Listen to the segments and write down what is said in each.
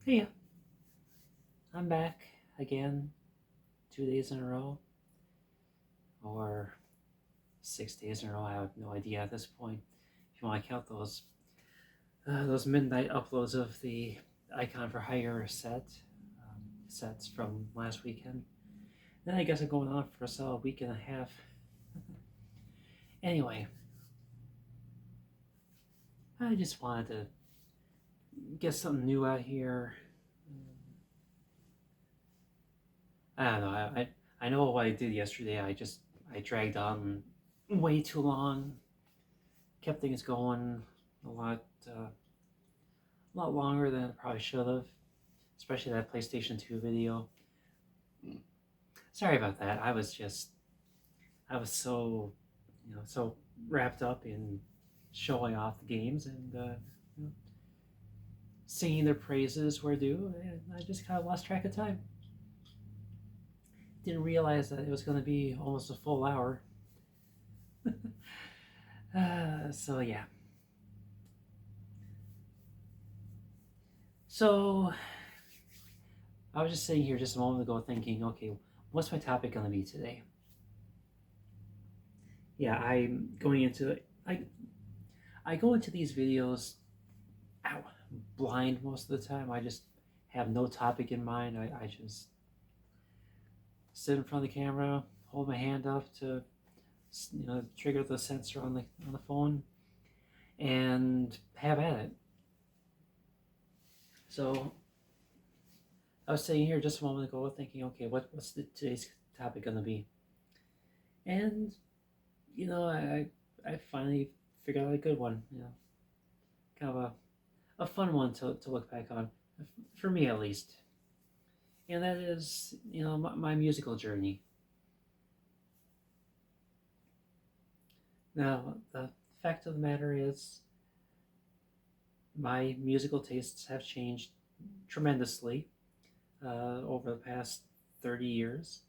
Hey, I'm back again, 2 days in a row, or 6 days in a row. I have no idea at this point. If you want to count those midnight uploads of the Icon for Hire sets from last weekend, then I guess I'm going on for a solid week and a half. Anyway, I just wanted to get something new out here. I don't know. I know what I did yesterday. I dragged on way too long, kept things going a lot longer than I probably should have, especially that PlayStation 2 video. Sorry about that. I was so, so wrapped up in showing off the games and you know, singing their praises where due, and I just kind of lost track of time. Didn't realize that it was going to be almost a full hour. So yeah. So I was just sitting here just a moment ago thinking, okay, what's my topic going to be today? Yeah, I'm going into I go into these videos ow, blind most of the time. I just have no topic in mind. I just sit in front of the camera, hold my hand up to trigger the sensor on the phone, and have at it. So I was sitting here just a moment ago thinking, okay, what's today's topic going to be? And I finally figured out a good one. Kind of a fun one to look back on, for me at least. And that is, my musical journey. Now, the fact of the matter is, my musical tastes have changed tremendously over the past 30 years.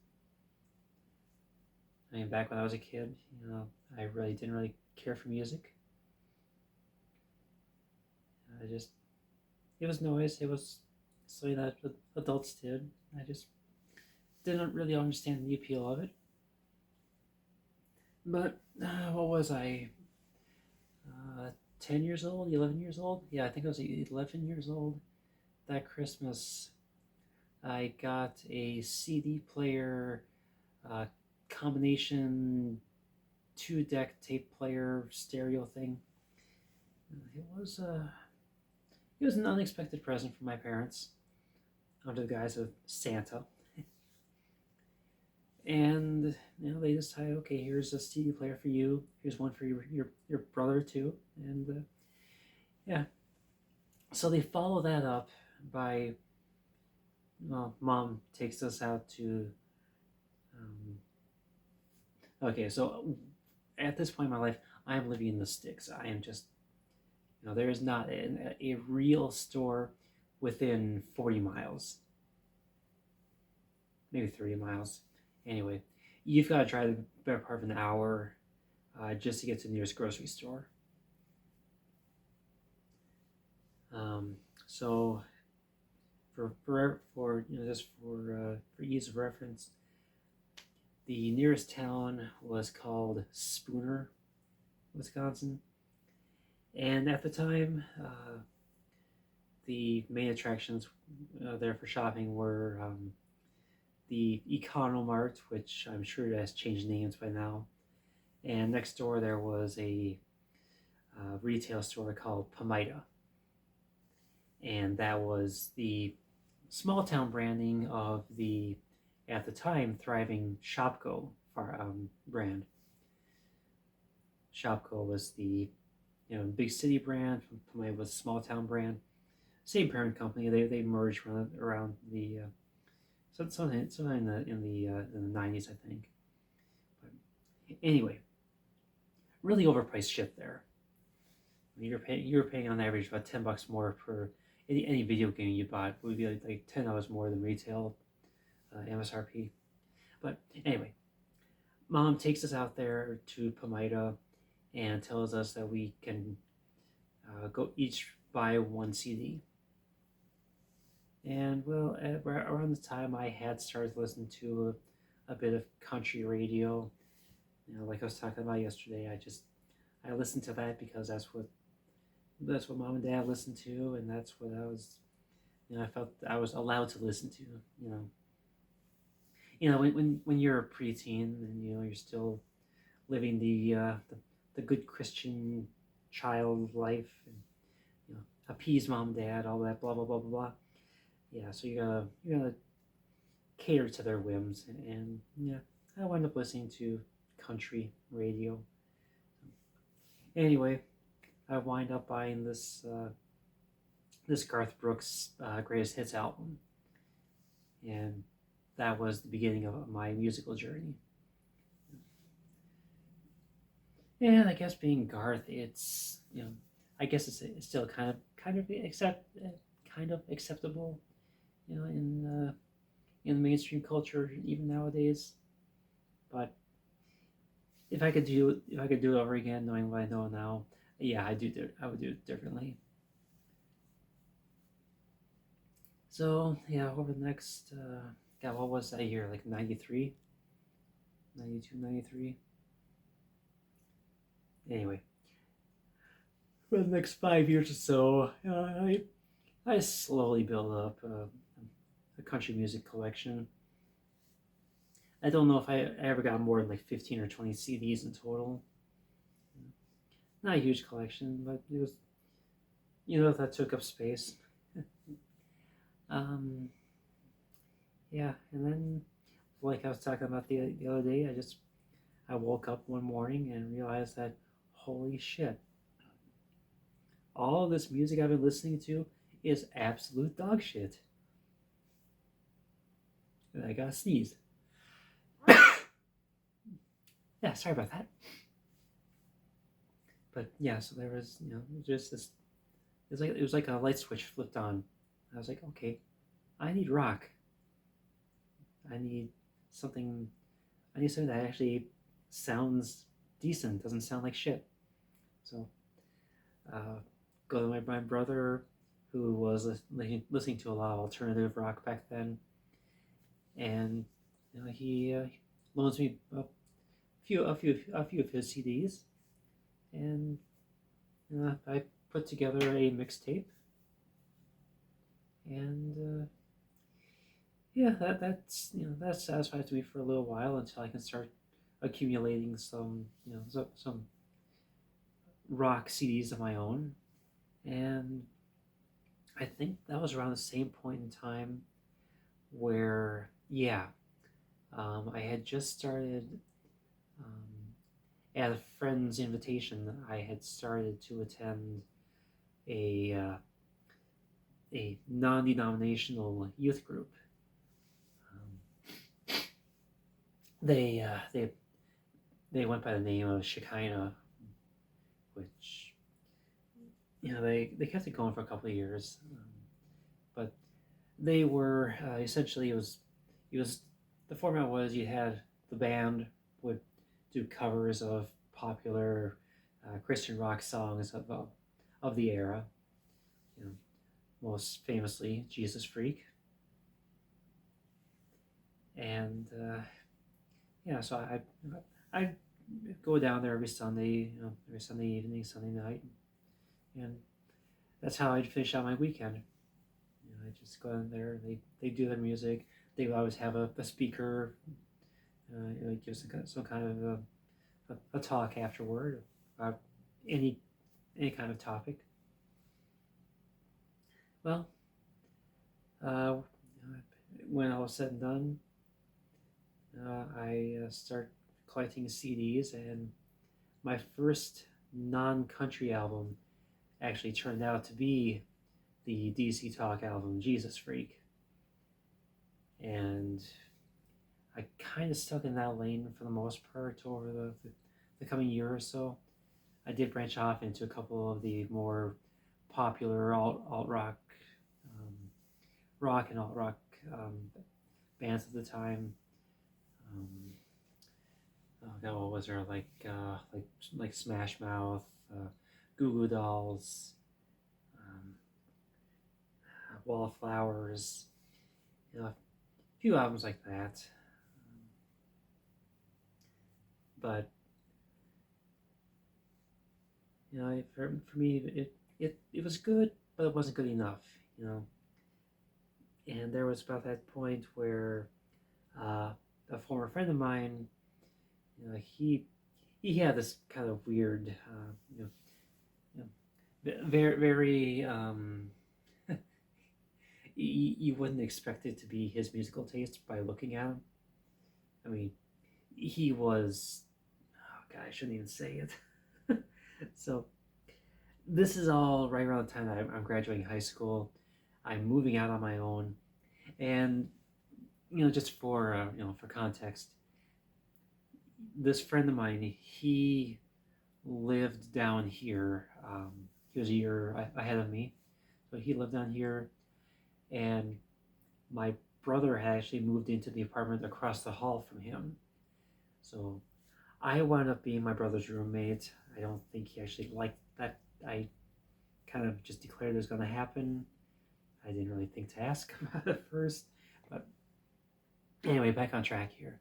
I mean, back when I was a kid, I really didn't really care for music. It was noise. It was something that adults did. I just didn't really understand the appeal of it. But what was I? 10 years old, 11 years old? Yeah, I think I was 11 years old. That Christmas, I got a CD player, uh, combination 2-deck tape player stereo thing. It was it was an unexpected present from my parents under the guise of Santa. And they decided, okay, here's a CD player for you. Here's one for your brother too. And yeah, so they follow that up by, well, mom takes us out to. Okay, so at this point in my life, I am living in the sticks. I am just, there is not a real store within 40 miles, maybe 30 miles. Anyway, you've got to drive the better part of an hour just to get to the nearest grocery store. So for just for ease of reference, the nearest town was called Spooner, Wisconsin, and at the time, the main attractions there for shopping were the Economart, which I'm sure has changed names by now, and next door there was a retail store called Pamida, and that was the small town branding of the, at the time, thriving Shopko brand. Shopko was the big city brand. Pamida was a small town brand. Same parent company. They merged around the something in the 90s, I think. But anyway, really overpriced shit there. I mean, you were paying on average about $10 more per any video game you bought. It would be like $10 more than retail MSRP. But anyway, mom takes us out there to Pamida and tells us that we can go each buy one CD. And well, around the time I had started listening to a bit of country radio, like I was talking about yesterday, I listened to that because that's what mom and dad listened to, and that's what I felt I was allowed to listen to. You know, when you're a preteen and you're still living the good Christian child life, and appease mom and dad, all that blah blah blah blah blah. Yeah, so you gotta cater to their whims, and yeah, I wound up listening to country radio. Anyway, I wind up buying this Garth Brooks greatest hits album, and that was the beginning of my musical journey. And I guess being Garth, I guess it's still kind of acceptable, in the mainstream culture even nowadays. But if I could do it over again, knowing what I know now, yeah, I would do it differently. So yeah, over the next, God, what was that year? Like 93, 92, 93. Anyway, for the next 5 years or so, I slowly built up a country music collection. I don't know if I ever got more than like 15 or 20 CDs in total. Not a huge collection, but it was, that took up space. um, yeah, and then, like I was talking about the other day, I woke up one morning and realized that, holy shit, all of this music I've been listening to is absolute dog shit. And I gotta sneeze. Yeah, sorry about that. But yeah, so there was, just this. It was like a light switch flipped on. I was like, okay, I need rock. I need something. I need something that actually sounds decent. Doesn't sound like shit. So, uh, go to my brother, who was listening to a lot of alternative rock back then, and he loans me a few of his CDs, and I put together a mixtape, and yeah, that satisfies me for a little while until I can start accumulating some rock CDs of my own, and I think that was around the same point in time where, yeah, I had just started, um, at a friend's invitation, I had started to attend a non-denominational youth group. Um, they went by the name of Shekinah, which they kept it going for a couple of years, but they were essentially it was the format was you had the band would do covers of popular Christian rock songs of the era, you know, most famously Jesus Freak, and yeah, so I go down there every Sunday, every Sunday evening, Sunday night, and that's how I'd finish out my weekend. I just go in there. They do their music. They would always have a speaker, give some kind of a talk afterward about any any kind of topic. Well, uh, when all was said and done, I start collecting CDs, and my first non-country album actually turned out to be the DC Talk album Jesus Freak, and I kind of stuck in that lane for the most part over the coming year or so. I did branch off into a couple of the more popular alt rock, um, rock and alt rock bands at the time. Um, oh God, what was there, like Smash Mouth, Goo Goo Dolls, um, Wallflowers, a few albums like that. But for me, it was good, but it wasn't good enough. You know, and there was about that point where a former friend of mine, he had this kind of weird, you very very you wouldn't expect it to be his musical taste by looking at him. I mean, he was, oh God, I shouldn't even say it. So this is all right around the time that I'm graduating high school. I'm moving out on my own, and just for for context, this friend of mine, he lived down here. He was a year ahead of me, so he lived down here, and my brother had actually moved into the apartment across the hall from him. So I wound up being my brother's roommate. I don't think he actually liked that. I kind of just declared it was going to happen. I didn't really think to ask about it first, but anyway, back on track here.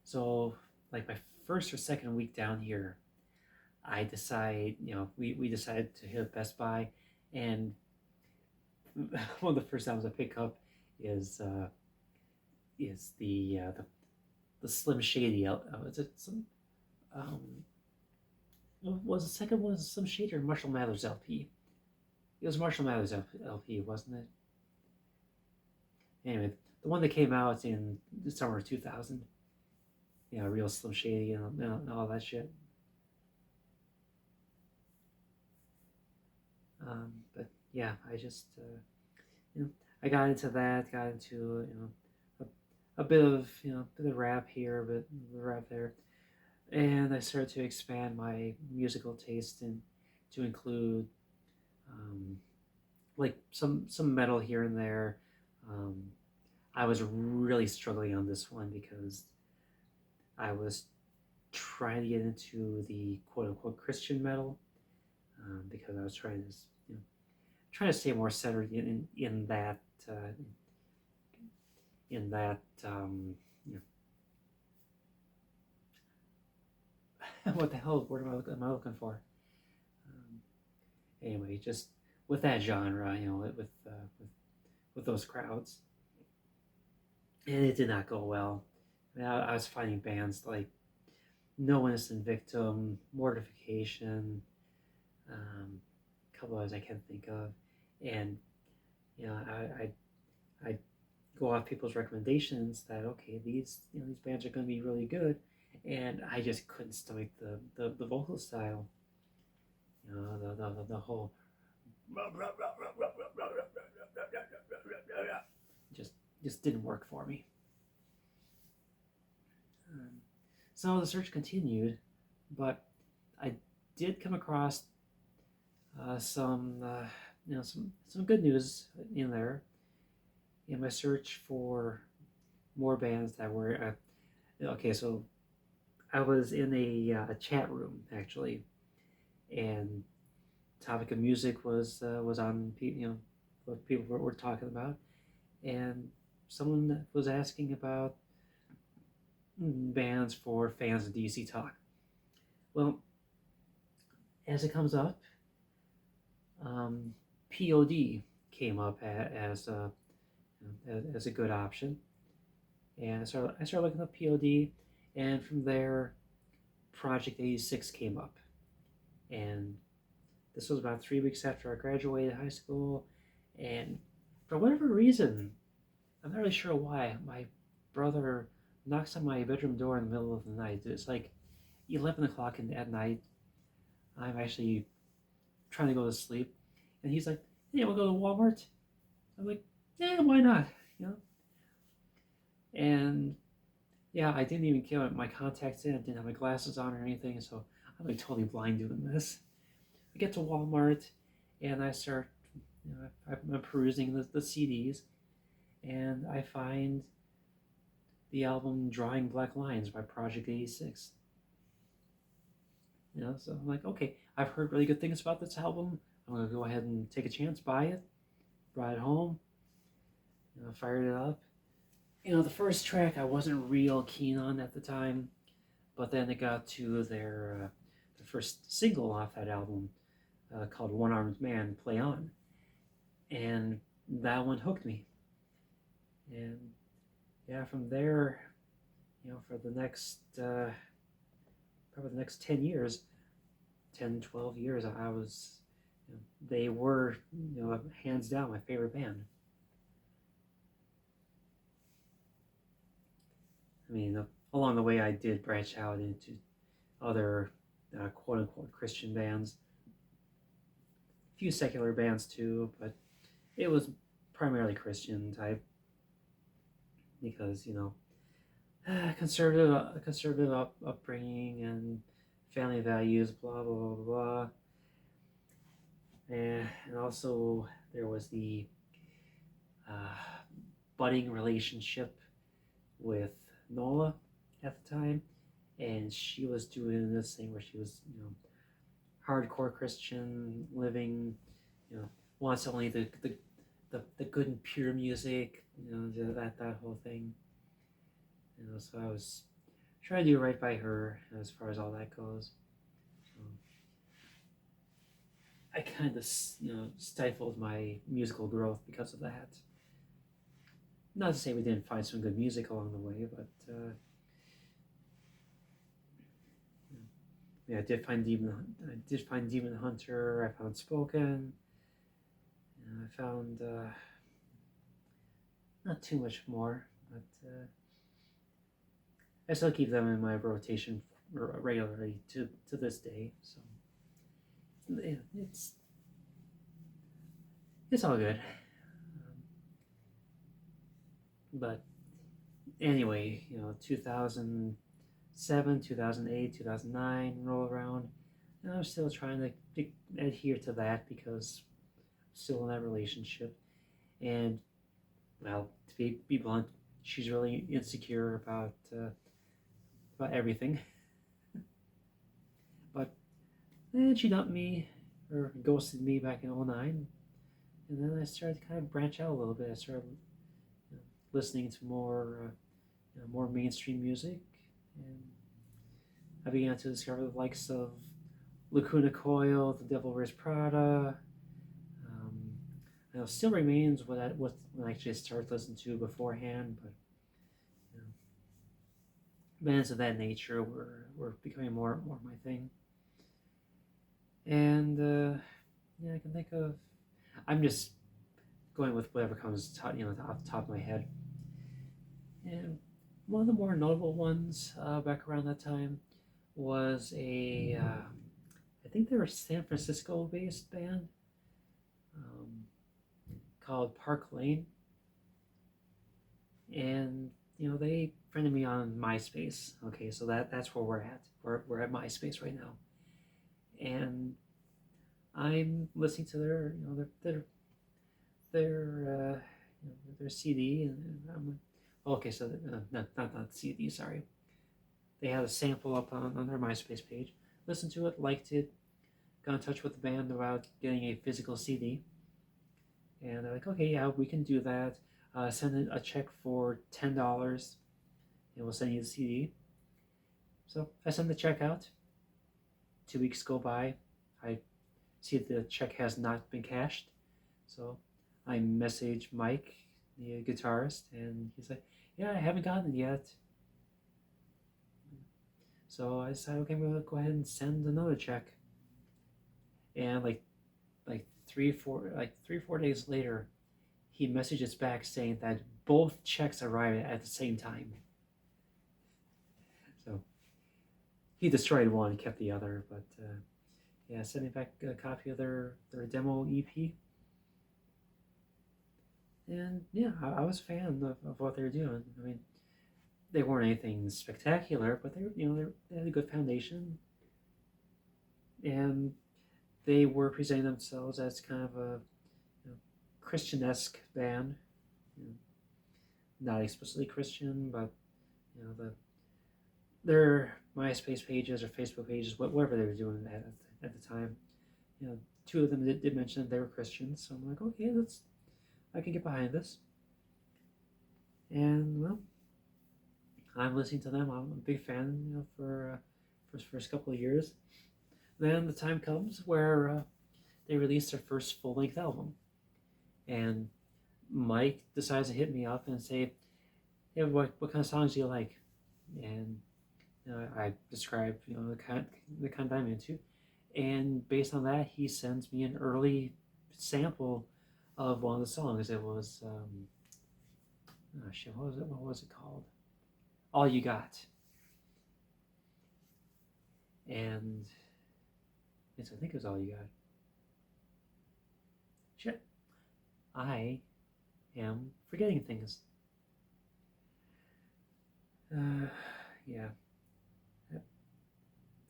So like my first or second week down here, I decide, we decided to hit Best Buy, and one of the first albums I pick up is the Slim Shady. Is it some? Um, was the second one Slim Shady or Marshall Mathers LP? It was Marshall Mathers LP, wasn't it? Anyway, the one that came out in the summer of 2000. Real Slim Shady and all that shit. But yeah, I just I got into that, got into a bit of bit of rap here, a bit of rap there, and I started to expand my musical taste and to include like some metal here and there. I was really struggling on this one because I was trying to get into the quote unquote Christian metal, because I was trying to stay more centered in that in that what the hell word am I looking for? Anyway, just with that genre, with those crowds, and it did not go well. I was finding bands like No Innocent Victim, Mortification, a couple others I can't think of, and I go off people's recommendations that okay, these bands are going to be really good, and I just couldn't stomach the vocal style, the whole just didn't work for me. So the search continued, but I did come across some good news in there in my search for more bands that were okay. So I was in a chat room actually, and topic of music was on what people were talking about, and someone was asking about bands for fans of DC Talk. Well, as it comes up, POD came up as a good option, and I started looking up POD, and from there, Project 86 came up, and this was about 3 weeks after I graduated high school, and for whatever reason, I'm not really sure why, my brother knocks on my bedroom door in the middle of the night. It's like 11 o'clock at night. I'm actually trying to go to sleep, and he's like, "Hey, we'll go to Walmart." I'm like, "Yeah, why not?" And yeah, I didn't even get my contacts in. I didn't have my glasses on or anything, so I'm like totally blind doing this. I get to Walmart, and I start, I'm perusing the CDs, and I find the album Drawing Black Lines by Project 86. So I'm like, okay, I've heard really good things about this album. I'm going to go ahead and take a chance, buy it. brought it home, fired it up. The first track I wasn't real keen on at the time, but then it got to the first single off that album, called "One Armed Man." Play on, and that one hooked me. And yeah, from there, for the next probably the next 10 years, 10, 12 years, I was, they were, hands down my favorite band. I mean, along the way, I did branch out into other quote unquote Christian bands, a few secular bands too, but it was primarily Christian type because, conservative upbringing and family values, blah blah blah blah. And also there was the uh, budding relationship with Nola at the time, and she was doing this thing where she was, hardcore Christian living, wants only the good and pure music, that whole thing. So I was trying to do right by her as far as all that goes. So I kind of, stifled my musical growth because of that. Not to say we didn't find some good music along the way, but yeah, I did find Demon Hunter. I found Spoken. And I found not too much more, but I still keep them in my rotation regularly to this day. So it's all good. But anyway, 2007, 2008, 2009 roll around, and I'm still trying to adhere to that because I'm still in that relationship. And, well, to be blunt, she's really insecure about everything. But then she dumped me, or ghosted me back in 2009, and then I started to kind of branch out a little bit. I started listening to more mainstream music, and I began to discover the likes of Lacuna Coil, The Devil Wears Prada. Still remains what I actually started listening to beforehand, but bands of that nature were becoming more my thing. And I can think of. I'm just going with whatever comes off the top of my head. And one of the more notable ones back around that time was I think they were a San Francisco-based band called Park Lane, and they friended me on MySpace. Okay, so that's where we're at. We're at MySpace right now, and I'm listening to their CD, and I'm okay. So not CD. Sorry, they had a sample up on their MySpace page. Listened to it, liked it, got in touch with the band about getting a physical CD, and they're like, okay, yeah, we can do that. Send a check for $10, and we'll send you the CD. So I send the check out. 2 weeks go by. I see the check has not been cashed. So I message Mike, the guitarist, and he's like, yeah, I haven't gotten it yet. So I decided, okay, we'll go ahead and send another check. And like 3-4 days later, he messages back saying that both checks arrived at the same time. So he destroyed one, kept the other, but sent me back a copy of their demo EP. And yeah, I was a fan of what they were doing. I mean, they weren't anything spectacular, but they had a good foundation, and they were presenting themselves as kind of a Christian-esque band. Not explicitly Christian, but their MySpace pages or Facebook pages, whatever they were doing at the time, two of them did mention that they were Christians. So I'm like, okay, I can get behind this. And well, I'm listening to them. I'm a big fan, for the first couple of years. Then the time comes where they release their first full length album, and Mike decides to hit me up and say, "Hey, what kind of songs do you like?" And I describe the kind I'm into, and based on that, he sends me an early sample of one of the songs. It was oh shit, what was it? What was it called? All You Got. And yes, I think it was All You Got. Shit, I am forgetting things. Yeah, that,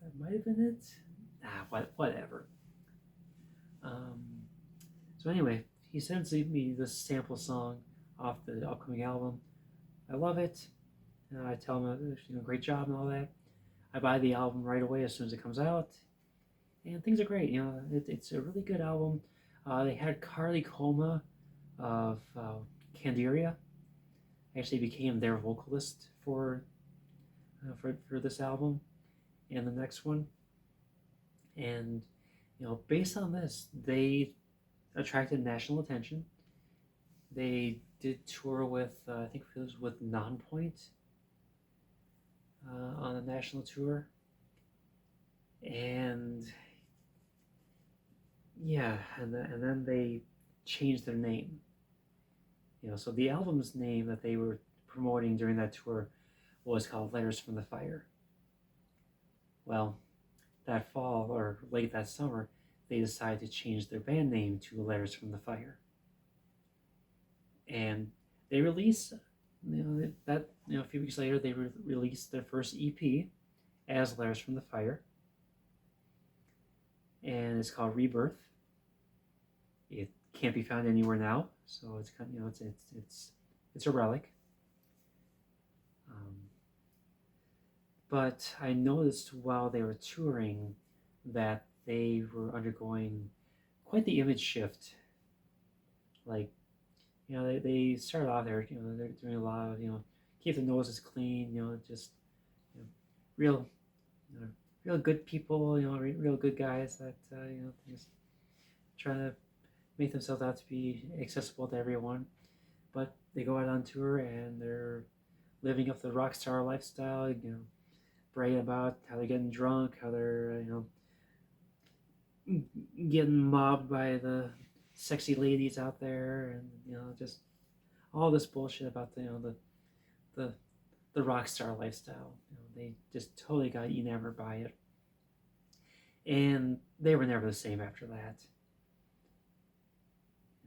that might have been it. Whatever. Um, so anyway, he sends me this sample song off the upcoming album. I love it. I tell him, great job and all that. I buy the album right away as soon as it comes out, and things are great. It's a really good album. They had Carly Coma of Candiria actually became their vocalist for this album and the next one. And based on this, they attracted national attention. They did tour with I think it was with Nonpoint on a national tour, and yeah, and then they changed their name. So the album's name that they were promoting during that tour was called Letters from the Fire. Well, that fall or late that summer, they decided to change their band name to Letters from the Fire. And they released, a few weeks later, they released their first EP as Letters from the Fire. And it's called Rebirth. It can't be found anywhere now, so it's kind of, it's a relic. But I noticed while they were touring that they were undergoing quite the image shift. Like, they started off there, they're doing a lot of, keep the noses clean, just, real, real good people, real good guys that, just trying to make themselves out to be accessible to everyone. But they go out on tour and they're living up the rock star lifestyle, bragging about how they're getting drunk, how they're, getting mobbed by the sexy ladies out there, and just all this bullshit about the rock star lifestyle. They just totally got enamored by it, and they were never the same after that.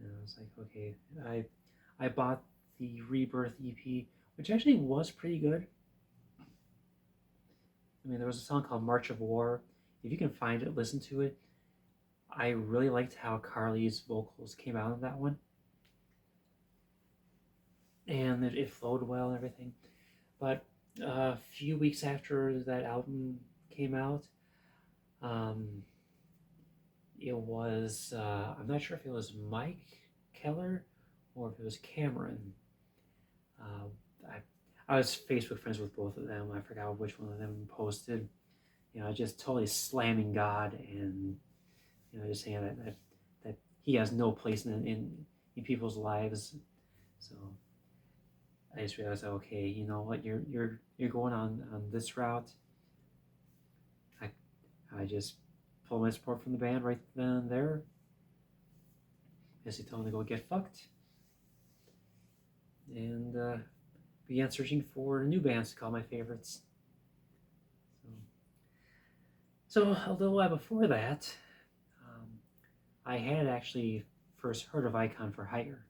I was like, okay, I bought the Rebirth EP, which actually was pretty good. I mean, there was a song called March of War. If you can find it, listen to it. I really liked how Carly's vocals came out of that one. And it flowed well and everything. But a few weeks after that album came out, it was, I'm not sure if it was Mike Keller or if it was Cameron. I was Facebook friends with both of them. I forgot which one of them posted, just totally slamming God and, just saying that he has no place in people's lives. So I just realized, okay, you know what, you're going on this route. I just pulled my support from the band right then and there. Basically told them to go get fucked. And began searching for new bands to call my favorites. So a little while before that, I had actually first heard of Icon for Hire.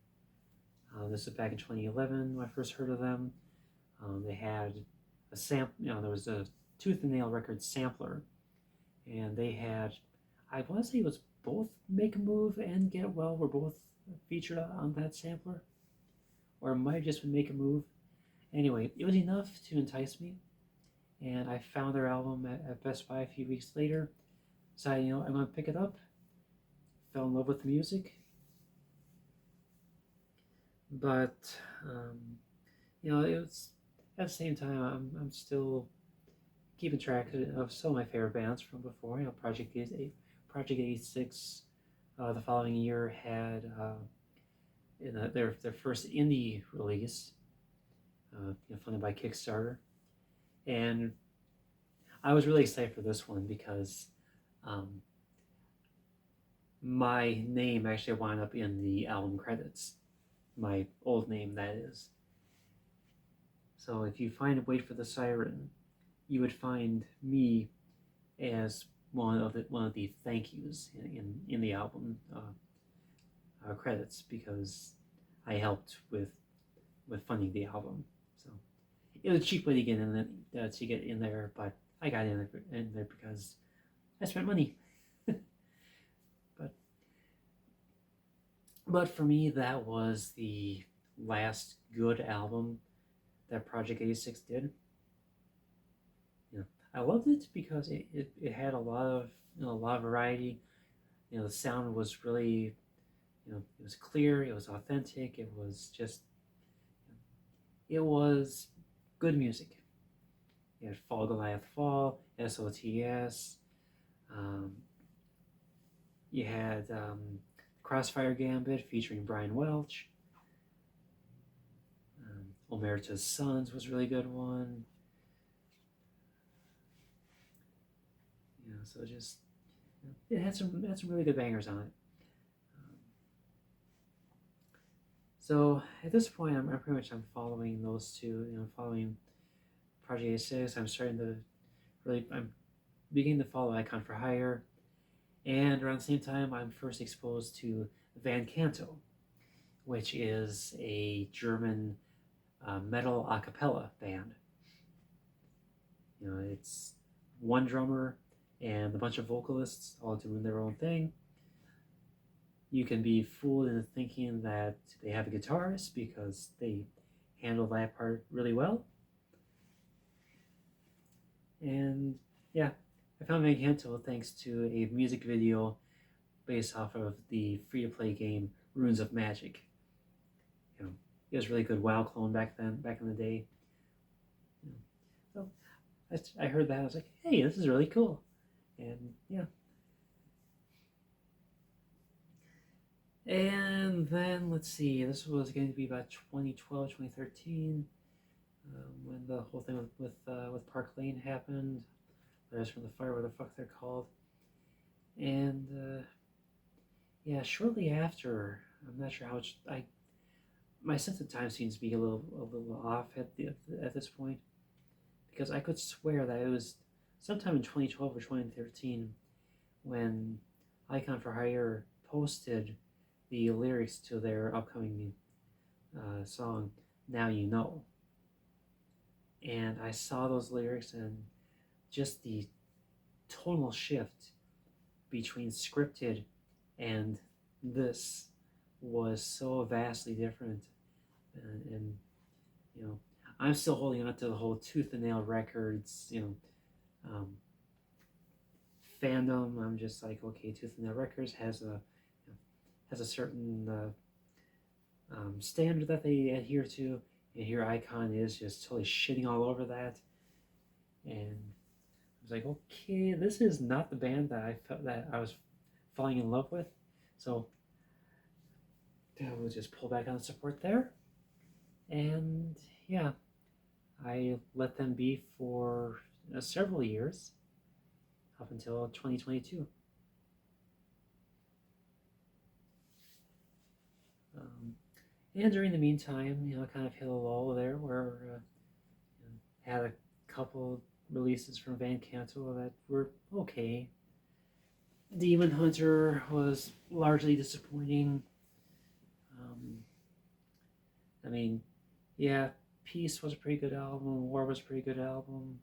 This was back in 2011 when I first heard of them. They had a there was a Tooth and Nail Records sampler, and they had, I want to say it was both Make a Move and Get Well were both featured on that sampler, or it might have just been Make a Move. Anyway, it was enough to entice me, and I found their album at Best Buy a few weeks later. Decided, I'm going to pick it up. Fell in love with the music. But you know, it was at the same time I'm still keeping track of some of my favorite bands from before. You know, Project 86. The following year had their first indie release, funded by Kickstarter, and I was really excited for this one because um, my name actually wound up in the album credits. My old name, that is. So if you find Wait for the Siren, you would find me as one of the thank yous in the album credits because I helped with funding the album. So it was a cheap way to get in there, but I got in there because I spent money. but but for me, that was the last good album that Project 86 did. You know, I loved it because it had a lot of a lot of variety. You know, the sound was really, it was clear, it was authentic, it was just, it was good music. You had Fall Goliath Fall, SOTS. Um, you had Crossfire Gambit featuring Brian Welch. Omerta's Sons was a really good one. So just it had some really good bangers on it. Um, so at this point, I'm pretty much I'm following those two. Following Project 86. I'm starting to I'm beginning to follow Icon for Hire, and around the same time, I'm first exposed to Van Canto, which is a German metal a cappella band. It's one drummer and a bunch of vocalists all doing their own thing. You can be fooled into thinking that they have a guitarist because they handle that part really well. And yeah, I found Van Canto thanks to a music video based off of the free-to-play game Runes of Magic. It was really good WoW clone back in the day. So I heard that, I was like, hey, this is really cool. And yeah. And then let's see, this was going to be about 2012, 2013, when the whole thing with Park Lane happened. Letters from the Fire, what the fuck they're called. And yeah, shortly after, I'm not sure how much my sense of time seems to be a little off at this point, because I could swear that it was sometime in 2012 or 2013 when Icon for Hire posted the lyrics to their upcoming song Now You Know, and I saw those lyrics and just the tonal shift between scripted and this was so vastly different. And I'm still holding on to the whole Tooth and Nail Records um, fandom. I'm just like, okay, Tooth and Nail Records has a certain standard that they adhere to, and here Icon is just totally shitting all over that. And I was like, okay, this is not the band that I felt that I was falling in love with. So we'll just pull back on the support there. And yeah, I let them be for several years up until 2022. And during the meantime, kind of hit a lull there where had a couple releases from Van Canto that were okay. Demon Hunter was largely disappointing. I mean, yeah, Peace was a pretty good album, War was a pretty good album,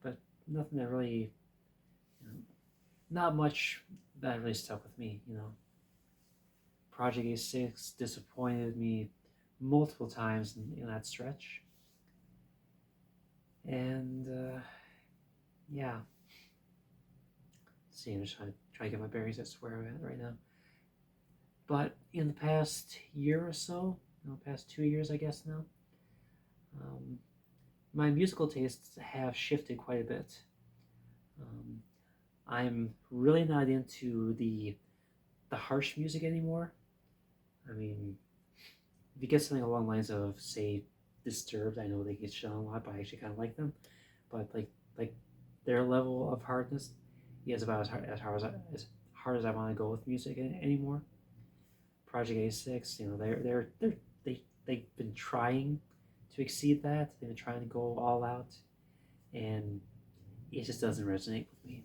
but nothing that really, not much that really stuck with me. Project A6 disappointed me multiple times in that stretch. And yeah, let's see, I'm just trying to get my bearings as to where I'm at right now. But in the past year or so, past 2 years, I guess now. Um, my musical tastes have shifted quite a bit. Um, I'm really not into the harsh music anymore. I mean, if you get something along the lines of, say, Disturbed, I know they get shit on a lot, but I actually kind of like them. But like their level of hardness is about as hard as I want to go with music anymore. Project A6, they've been trying to exceed that. They've been trying to go all out, and it just doesn't resonate with me.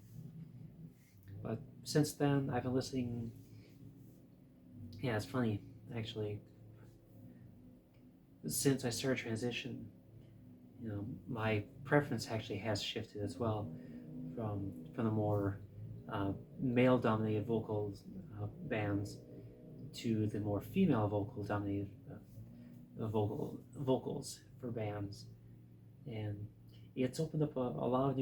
But since then, I've been listening. Yeah, it's funny actually. Since I started transition, my preference actually has shifted as well from the more male-dominated bands to the more female vocal-dominated vocals for bands, and it's opened up a lot of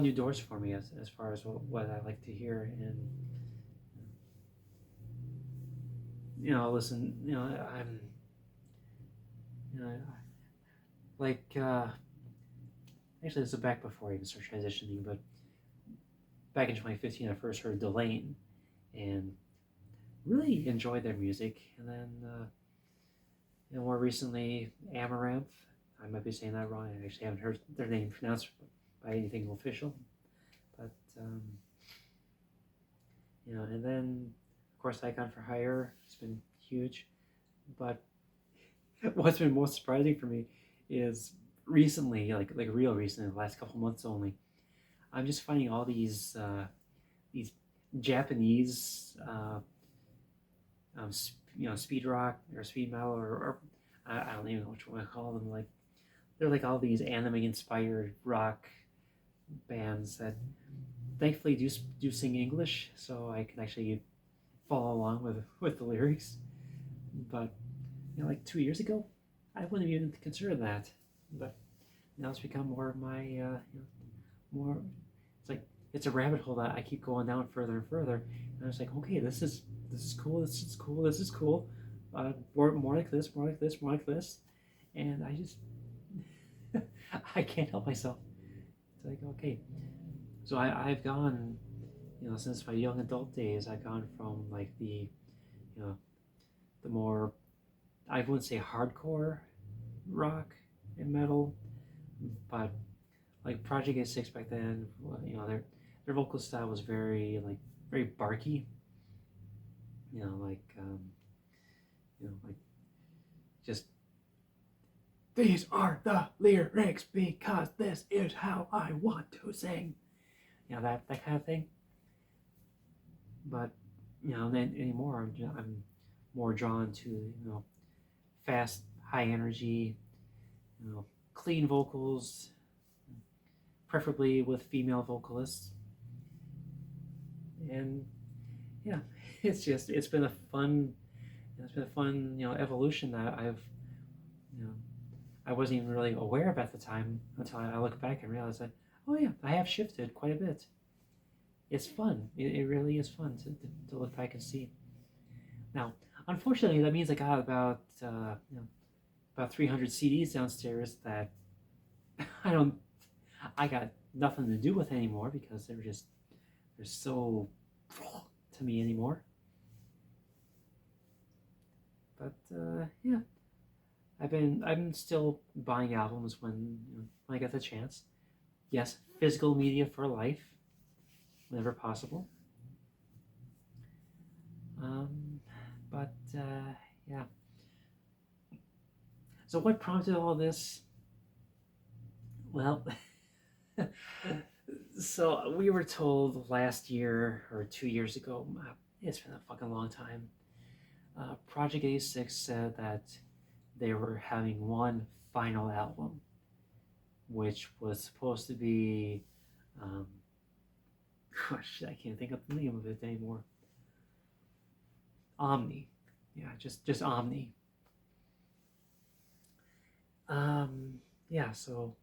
new doors for me as far as what I like to hear. And listen, I'm you know like actually this is back before I even started transitioning, but back in 2015 I first heard Delane and really enjoyed their music. And then more recently, Amaranth. I might be saying that wrong. I actually haven't heard their name pronounced by anything official. But and then of course Icon for Hire has been huge. But what's been most surprising for me is recently, like real recently, the last couple months only, I'm just finding all these Japanese speed rock or speed metal, or I don't even know which one I call them. Like they're like all these anime inspired rock bands that thankfully do sing English, so I can actually follow along with the lyrics. But like 2 years ago, I wouldn't even consider that. But now it's become more of my more. It's like it's a rabbit hole that I keep going down further and further. And I was like, okay, this is cool. This is cool. This is cool. More like this. More like this. More like this. And I just I can't help myself. It's like, okay, so I've gone, since my young adult days, I've gone from like the more, I wouldn't say hardcore rock and metal, but like Project A6 back then, their vocal style was very barky, like just, these are the lyrics because this is how I want to sing, that kind of thing. But then anymore, I'm more drawn to fast, high energy, clean vocals, preferably with female vocalists. And yeah, it's been a fun evolution that I wasn't even really aware of at the time until I look back and realize that, oh yeah, I have shifted quite a bit. It's fun. It really is fun to look back and see. Now, unfortunately, that means I got about 300 CDs downstairs that I got nothing to do with anymore because they're so to me anymore. But yeah, I've been still buying albums when I get the chance. Yes, physical media for life, whenever possible. But yeah. So what prompted all this? Well, so we were told last year or 2 years ago. It's been a fucking long time. Project A6 said that they were having one final album, which was supposed to be, gosh, I can't think of the name of it anymore. Omni, yeah, just Omni. Yeah, so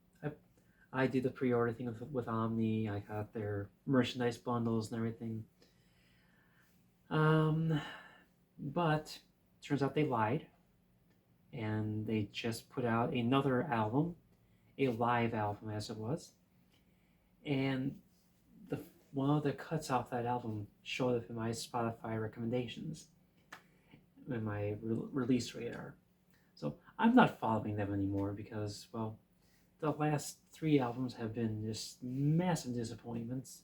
I did the pre-order thing with Omni. I got their merchandise bundles and everything. But turns out they lied, and they just put out another album, a live album as it was, and the one of the cuts off that album showed up in my Spotify recommendations, in my release radar. So I'm not following them anymore because, well, the last 3 albums have been just massive disappointments.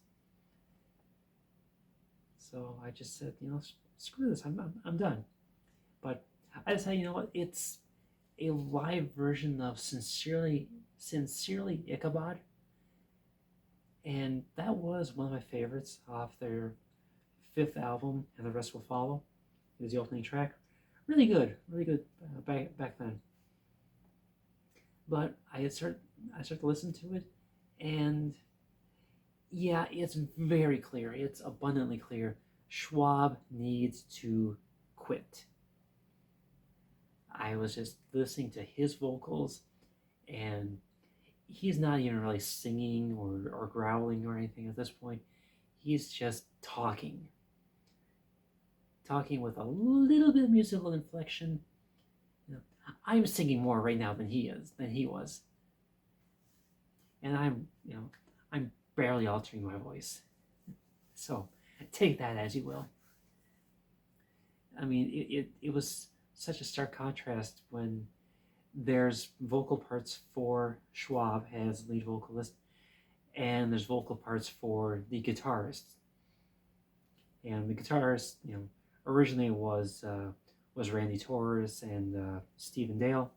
So I just said, screw this, I'm done. But I decided, what, it's a live version of Sincerely Ichabod. And that was one of my favorites off their 5th album, and the rest will follow. It was the opening track. Really good back then. But I started to listen to it, and yeah, it's very clear. It's abundantly clear. Schwab needs to quit. I was just listening to his vocals, and he's not even really singing or growling or anything at this point. He's just talking with a little bit of musical inflection. I'm singing more right now than he was, and I'm barely altering my voice. So take that as you will. I mean, it was such a stark contrast when there's vocal parts for Schwab as lead vocalist, and there's vocal parts for the guitarist. And the guitarist, originally was Randy Torres and Stephen Dale.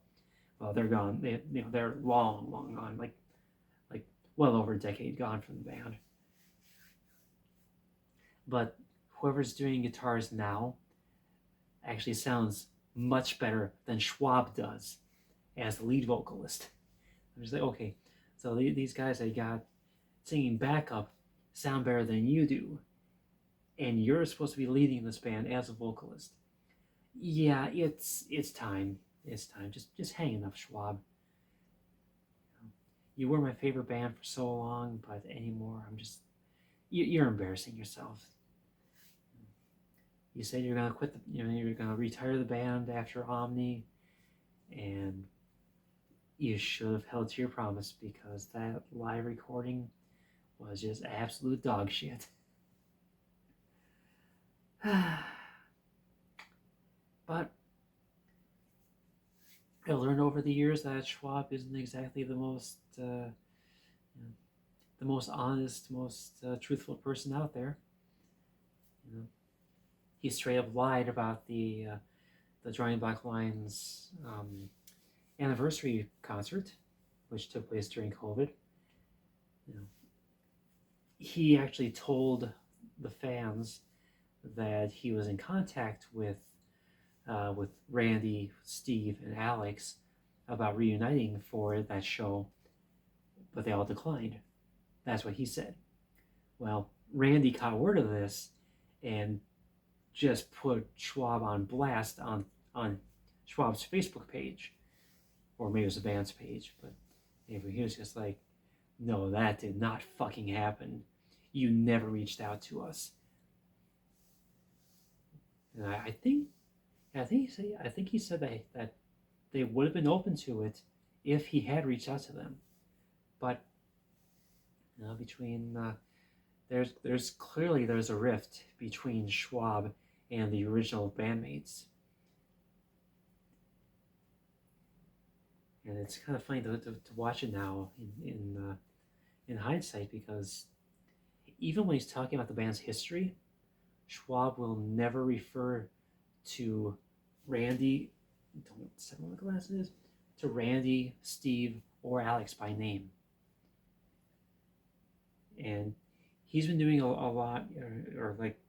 Well, they're gone. They're long gone, like well over a decade gone from the band. But whoever's doing guitars now actually sounds much better than Schwab does as the lead vocalist. I'm just like, okay, so these guys I got singing backup sound better than you do, and you're supposed to be leading this band as a vocalist. Yeah, it's time. It's time. Just hang enough, Schwab. You were my favorite band for so long, but anymore, you're embarrassing yourself. You said you're gonna quit you're gonna retire the band after Omni, and you should have held to your promise, because that live recording was just absolute dog shit. But I learned over the years that Schwab isn't exactly the most honest, most truthful person out there. He straight up lied about the Drawing Black Lines anniversary concert, which took place during COVID. He actually told the fans that he was in contact with Randy, Steve, and Alex about reuniting for that show, but they all declined. That's what he said. Well, Randy caught word of this and just put Schwab on blast on Schwab's Facebook page, or maybe it was the band's page, but anyway, he was just like, no, that did not fucking happen. You never reached out to us. And I think he said that they would have been open to it if he had reached out to them. But between there's clearly a rift between Schwab and the original bandmates, and it's kind of funny to watch it now in hindsight, because even when he's talking about the band's history, Schwab will never refer to Randy, don't say what the last is, to Randy, Steve, or Alex by name. And he's been doing a lot, or like,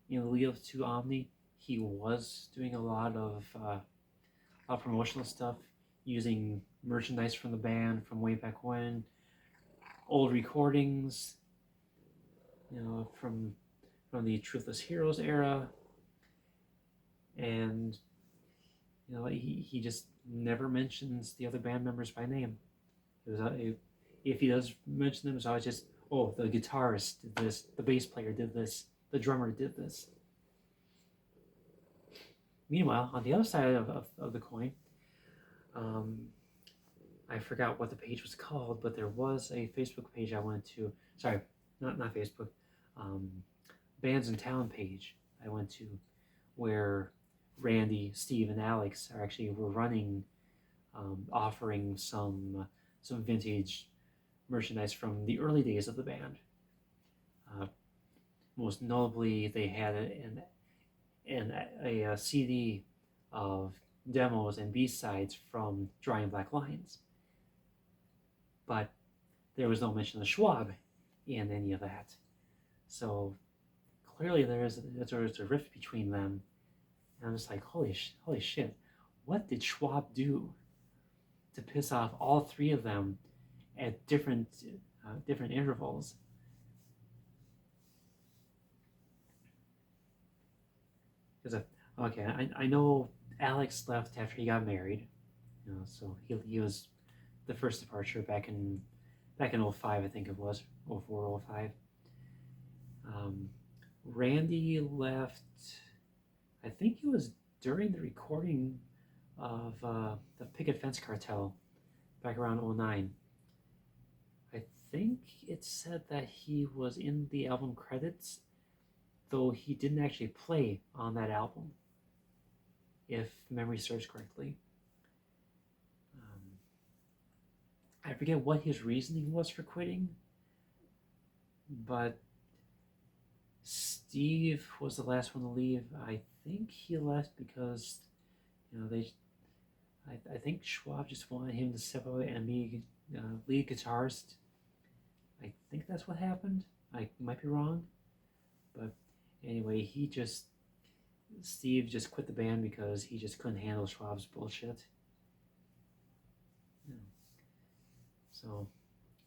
the lead up to Omni, he was doing a lot of promotional stuff, using merchandise from the band from way back when, old recordings, from the Truthless Heroes era, and he just never mentions the other band members by name. If he does mention them, it's always just, oh, the guitarist did this, the bass player did this, the drummer did this. Meanwhile, on the other side of the coin, um, I forgot what the page was called, but there was a Facebook page I went to. Sorry, not Facebook. Um, Bands in Town page I went to, where Randy, Steve, and Alex are actually were running, offering some vintage merchandise from the early days of the band. Uh, Most notably, they had a CD of demos and B-sides from Drawing Black Lines, but there was no mention of Schwab in any of that. So clearly there's a rift between them. And I'm just like, holy shit, what did Schwab do to piss off all three of them at different intervals? Because okay, I know Alex left after he got married, so he was the first departure back in '05, I think it was '04, '05. Um, Randy left, I think it was during the recording of the Picket Fence Cartel back around '09. I think it said that he was in the album credits, though he didn't actually play on that album, if memory serves correctly. I forget what his reasoning was for quitting, but Steve was the last one to leave. I think he left because, they. I think Schwab just wanted him to step away and be lead guitarist. I think that's what happened. I might be wrong, but anyway, Steve just quit the band because he just couldn't handle Schwab's bullshit. Yeah. So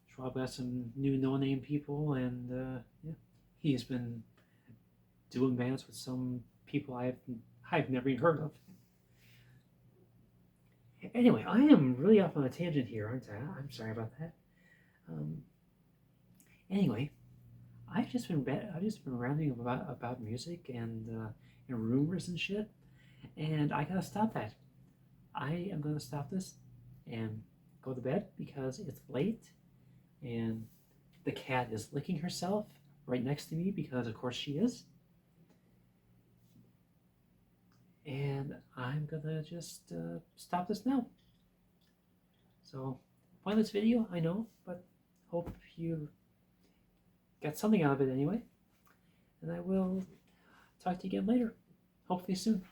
Schwab got some new no-name people, and yeah, he's been doing bands with some people I've never even heard of. Anyway, I am really off on a tangent here, aren't I? I'm sorry about that. Um, anyway, I've just been ranting about music and rumors and shit, and I gotta stop that. I am gonna stop this and go to bed because it's late, and the cat is licking herself right next to me because of course she is. And I'm gonna just stop this now. So, pointless video, I know, but hope you got something out of it anyway. And I will talk to you again later, hopefully soon.